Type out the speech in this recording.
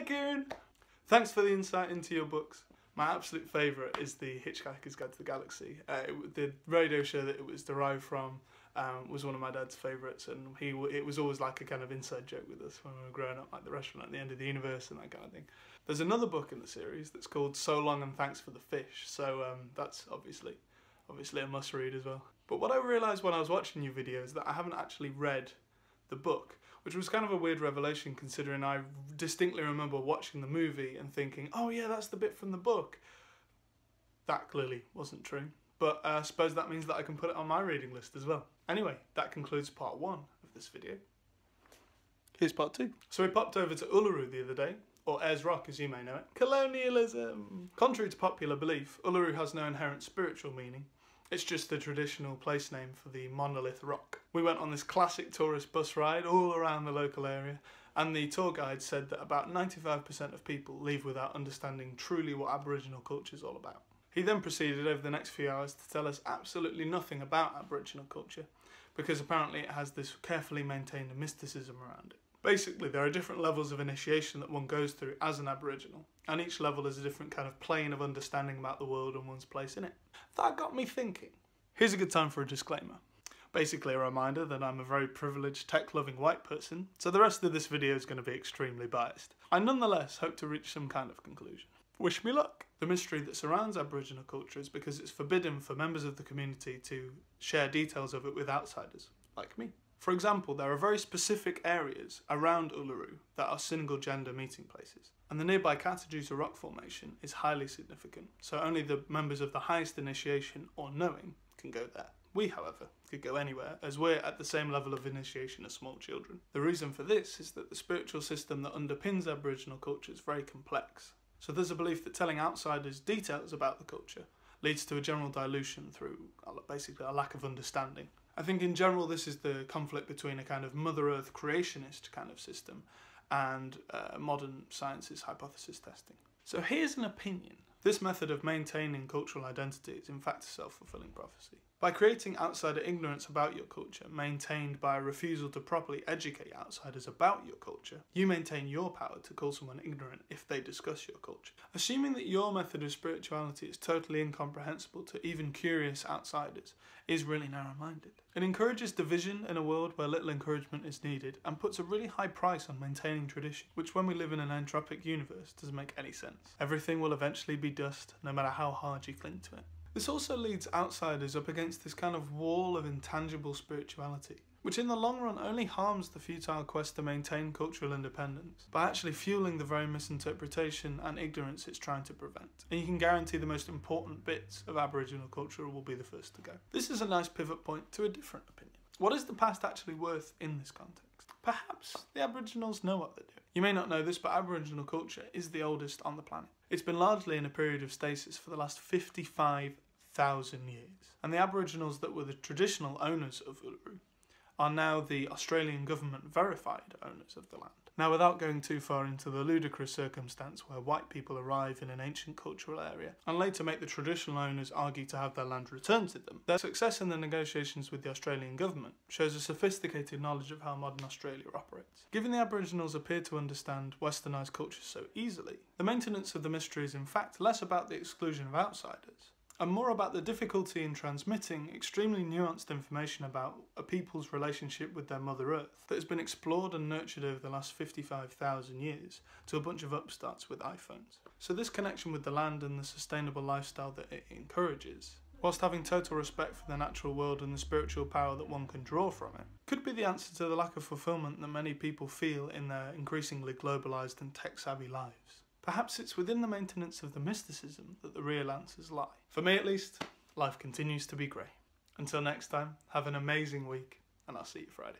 Hi Kieran! Thanks for the insight into your books. My absolute favourite is The Hitchhiker's Guide to the Galaxy. The radio show that it was derived from was one of my dad's favourites, and it was always like a kind of inside joke with us when we were growing up, like the restaurant at the end of the universe and that kind of thing. There's another book in the series that's called So Long and Thanks for the Fish, so that's obviously a must read as well. But what I realised when I was watching your videos is that I haven't actually read the book, which was kind of a weird revelation considering I distinctly remember watching the movie and thinking, oh yeah, that's the bit from the book. That clearly wasn't true, but I suppose that means that I can put it on my reading list as well. Anyway, that concludes part 1 of this video. Here's part 2. So we popped over to Uluru the other day, or Ayers Rock as you may know it. Colonialism! Contrary to popular belief, Uluru has no inherent spiritual meaning. It's just the traditional place name for the monolith rock. We went on this classic tourist bus ride all around the local area, and the tour guide said that about 95% of people leave without understanding truly what Aboriginal culture is all about. He then proceeded over the next few hours to tell us absolutely nothing about Aboriginal culture, because apparently it has this carefully maintained mysticism around it. Basically, there are different levels of initiation that one goes through as an Aboriginal, and each level is a different kind of plane of understanding about the world and one's place in it. That got me thinking. Here's a good time for a disclaimer. Basically a reminder that I'm a very privileged, tech-loving white person, so the rest of this video is going to be extremely biased. I nonetheless hope to reach some kind of conclusion. Wish me luck! The mystery that surrounds Aboriginal culture is because it's forbidden for members of the community to share details of it with outsiders, like me. For example, there are very specific areas around Uluru that are single-gender meeting places, and the nearby Katajuta rock formation is highly significant, so only the members of the highest initiation or knowing can go there. We, however, could go anywhere, as we're at the same level of initiation as small children. The reason for this is that the spiritual system that underpins Aboriginal culture is very complex, so there's a belief that telling outsiders details about the culture leads to a general dilution through basically a lack of understanding. I think in general this is the conflict between a kind of Mother Earth creationist kind of system and modern science's hypothesis testing. So here's an opinion. This method of maintaining cultural identity is in fact a self-fulfilling prophecy. By creating outsider ignorance about your culture, maintained by a refusal to properly educate outsiders about your culture, you maintain your power to call someone ignorant if they discuss your culture. Assuming that your method of spirituality is totally incomprehensible to even curious outsiders is really narrow-minded. It encourages division in a world where little encouragement is needed and puts a really high price on maintaining tradition, which when we live in an entropic universe doesn't make any sense. Everything will eventually be dust, no matter how hard you cling to it. This also leads outsiders up against this kind of wall of intangible spirituality, which in the long run only harms the futile quest to maintain cultural independence by actually fueling the very misinterpretation and ignorance it's trying to prevent. And you can guarantee the most important bits of Aboriginal culture will be the first to go. This is a nice pivot point to a different opinion. What is the past actually worth in this context? Perhaps the Aboriginals know what they're doing. You may not know this, but Aboriginal culture is the oldest on the planet. It's been largely in a period of stasis for the last 55,000 years. And the Aboriginals that were the traditional owners of Uluru are now the Australian government verified owners of the land. Now, without going too far into the ludicrous circumstance where white people arrive in an ancient cultural area and later make the traditional owners argue to have their land returned to them, their success in the negotiations with the Australian government shows a sophisticated knowledge of how modern Australia operates. Given the Aboriginals appear to understand westernised culture so easily, the maintenance of the mystery is in fact less about the exclusion of outsiders and more about the difficulty in transmitting extremely nuanced information about a people's relationship with their Mother Earth that has been explored and nurtured over the last 55,000 years to a bunch of upstarts with iPhones. So this connection with the land and the sustainable lifestyle that it encourages, whilst having total respect for the natural world and the spiritual power that one can draw from it, could be the answer to the lack of fulfilment that many people feel in their increasingly globalised and tech-savvy lives. Perhaps it's within the maintenance of the mysticism that the real answers lie. For me at least, life continues to be grey. Until next time, have an amazing week, and I'll see you Friday.